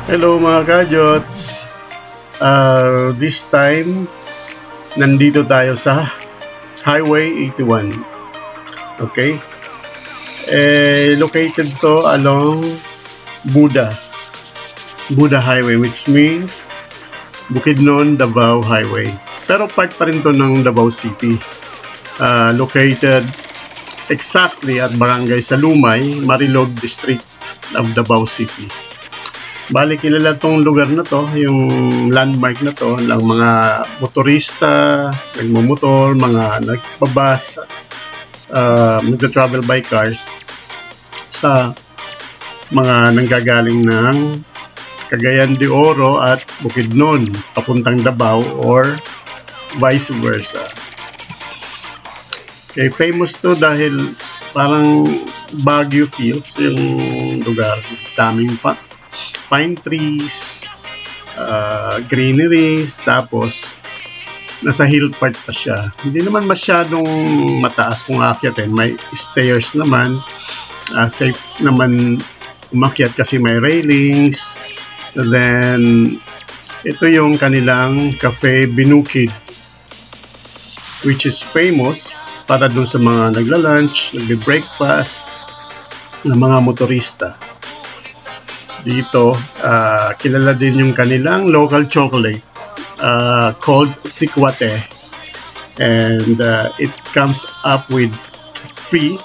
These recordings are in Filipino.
Hello mga kajots! This time, nandito tayo sa Highway 81. Okay? Located to along Buda Highway, which means Bukidnon, Davao Highway. Pero part pa rin to ng Davao City. Located exactly at Barangay Salumay, Marilog District of Davao City. Bali, kilala tong lugar na to, yung landmark na to, lang mga motorista, nagmumotor, mga nagbabas, nagta-travel by cars sa mga nanggagaling ng Cagayan de Oro at Bukidnon papuntang Davao or vice versa. Okay, famous to dahil parang Baguio feels yung lugar. Daming pine trees, greeneries, tapos nasa hill part pa siya. Hindi naman masyadong mataas kung aakyatin. May stairs naman. Safe naman umakyat kasi may railings. Then, ito yung kanilang Cafe Binukid, which is famous para dun sa mga nagla-lunch, nagbe-breakfast, ng mga motorista. Dito, kilala din yung kanilang local chocolate called Sikwate, and it comes up with free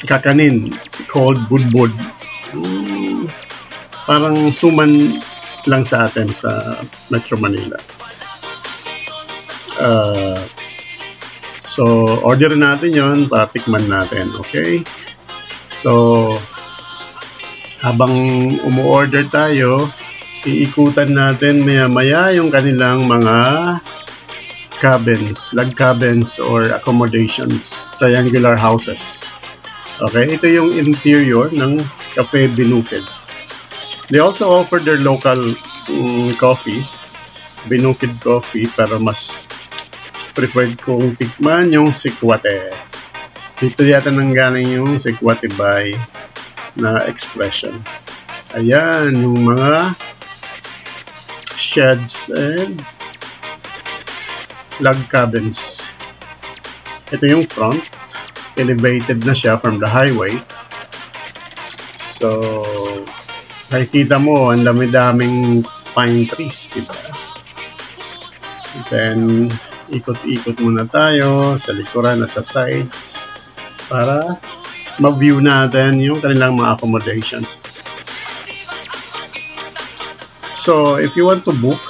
kakanin called budbud. Parang suman lang sa atin sa Metro Manila. So, order natin yon para tikman natin, okay? So, habang umu-order tayo, iikutan natin maya-maya yung kanilang mga cabins, log cabins or accommodations, triangular houses. Okay, ito yung interior ng Cafe Binukid. They also offer their local coffee, Binukid coffee, pero mas preferred kong tikman yung Sikwate. Dito yata nanggaling yung Sikwate by na expression. Ayan, yung mga sheds and log cabins. Ito yung front. Elevated na siya from the highway. So, nakikita mo, ang dami-daming pine trees, diba? Then, ikot-ikot muna tayo sa likuran at sa sides para ma-view natin yung kanilang mga accommodations. So, if you want to book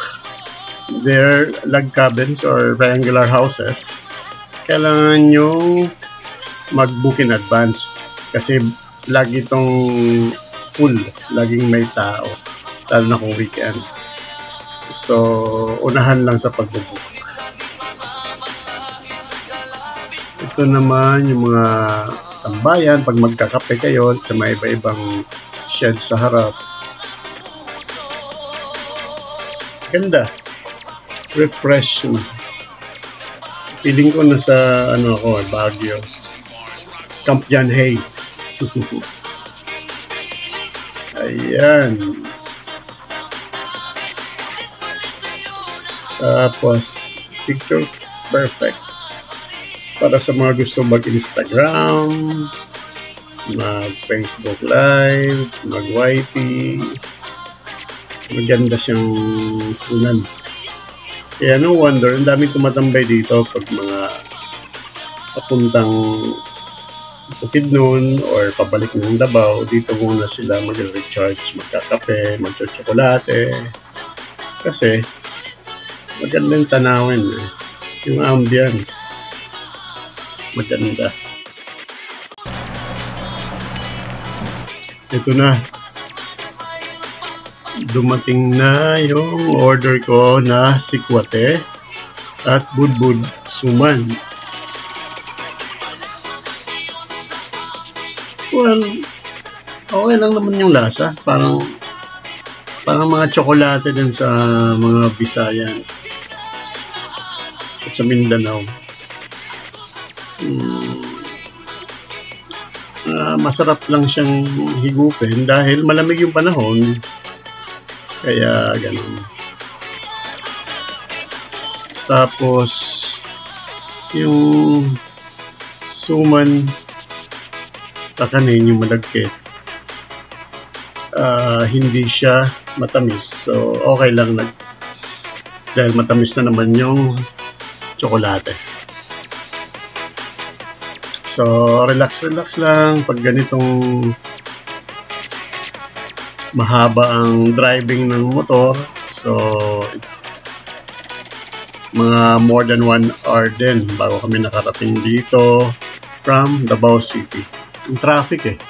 their log cabins or triangular houses, kailangan nyo mag-book in advance kasi lagi itong full, laging may tao, lalo na kung weekend. So, unahan lang sa pag-book. Ito naman yung mga tambayan pag magkakape kayo sa may iba-ibang shed sa harap. Ganda. Refreshing. Feeling ko nasa Baguio. Camp Janhay. Ayan. Tapos picture perfect para sa mga gusto mag-Instagram, mag-Facebook Live, mag-YT. Maganda siyang tunan. Kaya no wonder, ang daming tumatambay dito pag mga papuntang Bukidnon or pabalik ng Davao. Dito muna sila mag-recharge, magkakape, mag-tsokolate. Kasi magandang tanawin yung ambience. Maganda. Ito na. Dumating na yung order ko na Sikwate at budbud suman. Well, okay lang naman yung lasa. Parang mga tsokolate din sa mga Bisayan at sa Mindanao. Masarap lang siyang higupin dahil malamig yung panahon. Kaya ganun. Tapos yung suman kakanin, yung malagkit, hindi siya matamis. So okay lang dahil matamis na naman yung tsokolate. So relax lang pag ganitong mahaba ang driving ng motor. So mga more than 1 hour din bago kami nakarating dito from Davao City. Ang traffic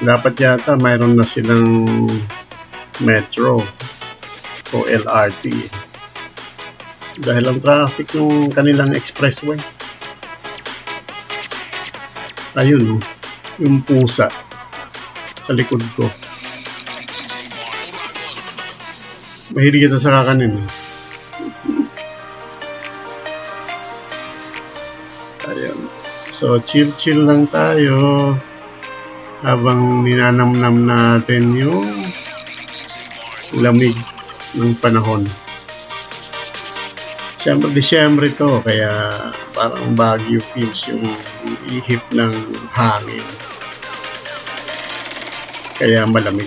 dapat yata mayroon na silang metro o LRT dahil ang traffic ng kanilang expressway. Ayun yung pusa sa likod ko. Mahilig ito sa kakanin Ayun. So chill lang tayo habang ninanamnam natin yung lamig ng panahon. Siyempre Disyembre to, kaya parang Baguio feels yung ihip ng hangin. Kaya malamig.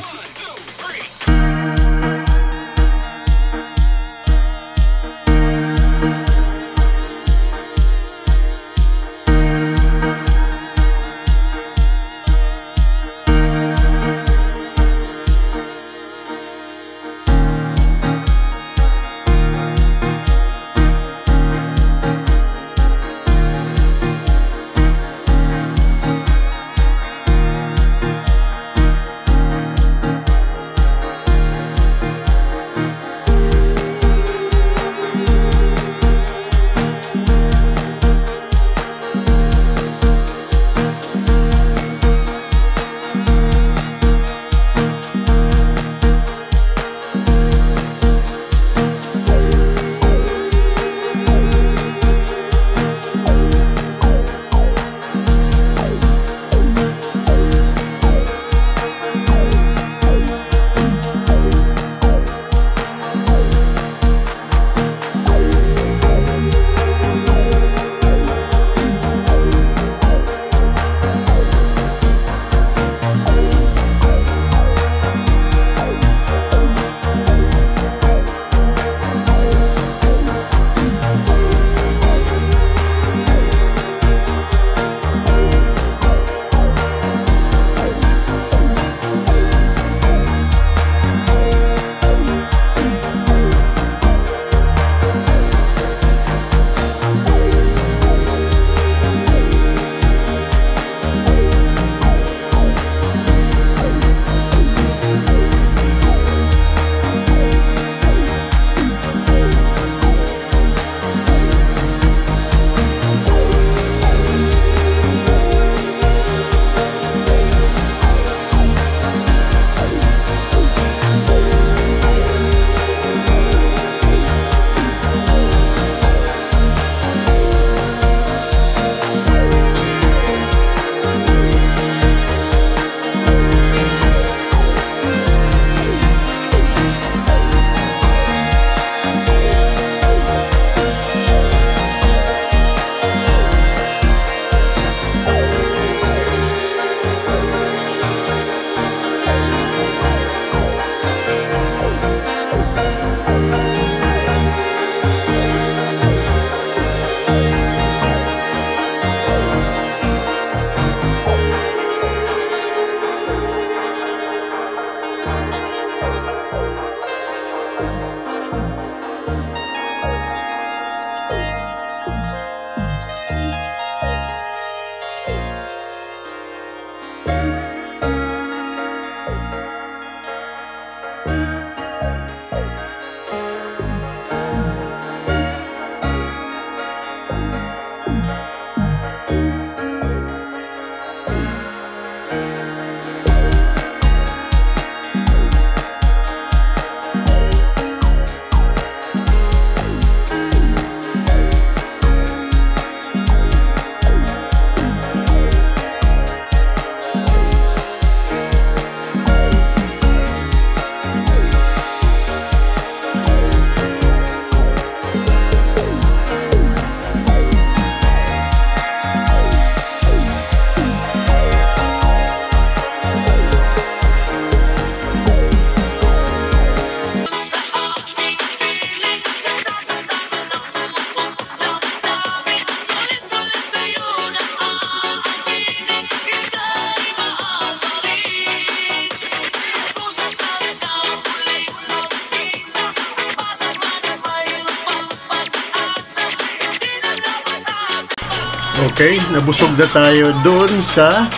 Okay, nabusog na tayo dun sa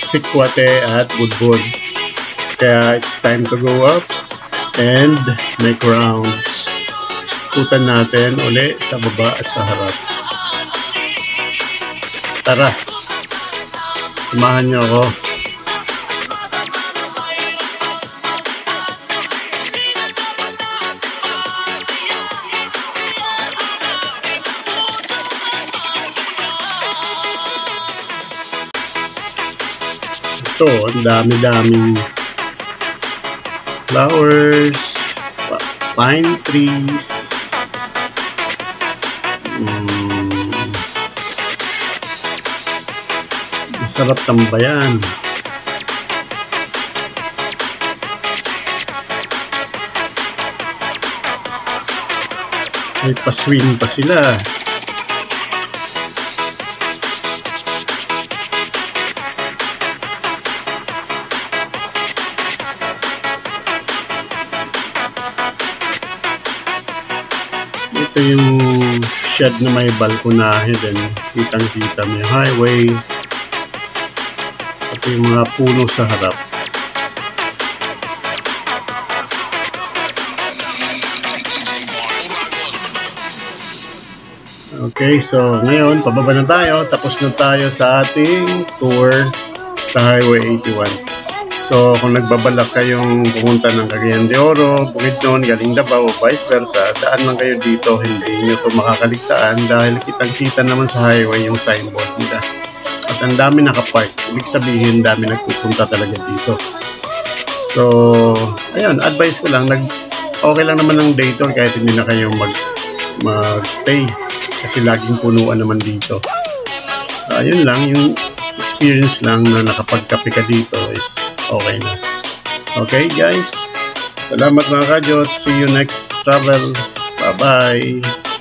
Sikwate at Budbud. Kaya it's time to go up and make rounds. Putan natin uli sa baba at sa harap. Tara, samahan niyo ako. Ito, ang dami-daming flowers, pine trees, masarap tambayan. May paswing pa sila. Ito yung shed na may balkonahe din. Kitang-kita mo yung highway. Ito yung mga puno sa harap. Okay, so ngayon, pababa na tayo. Tapos na tayo sa ating tour sa Highway 81. So, kung nagbabalak kayong pumunta ng Cagayan de Oro, Bukidnon, galing Davao, o vice versa, daan lang kayo dito. Hindi nyo ito makakaligtaan dahil kitang-kita naman sa highway yung signboard nila. At ang dami nakapark. Ibig sabihin, dami nagpupunta talaga dito. So, ayun, advice ko lang, okay lang naman ng day tour kahit hindi na kayo mag-stay. Kasi laging punuan naman dito. Ayun lang, yung experience lang na nakapagkape ka dito is okay na. Okay guys, salamat mga kajots. See you next travel. Bye bye.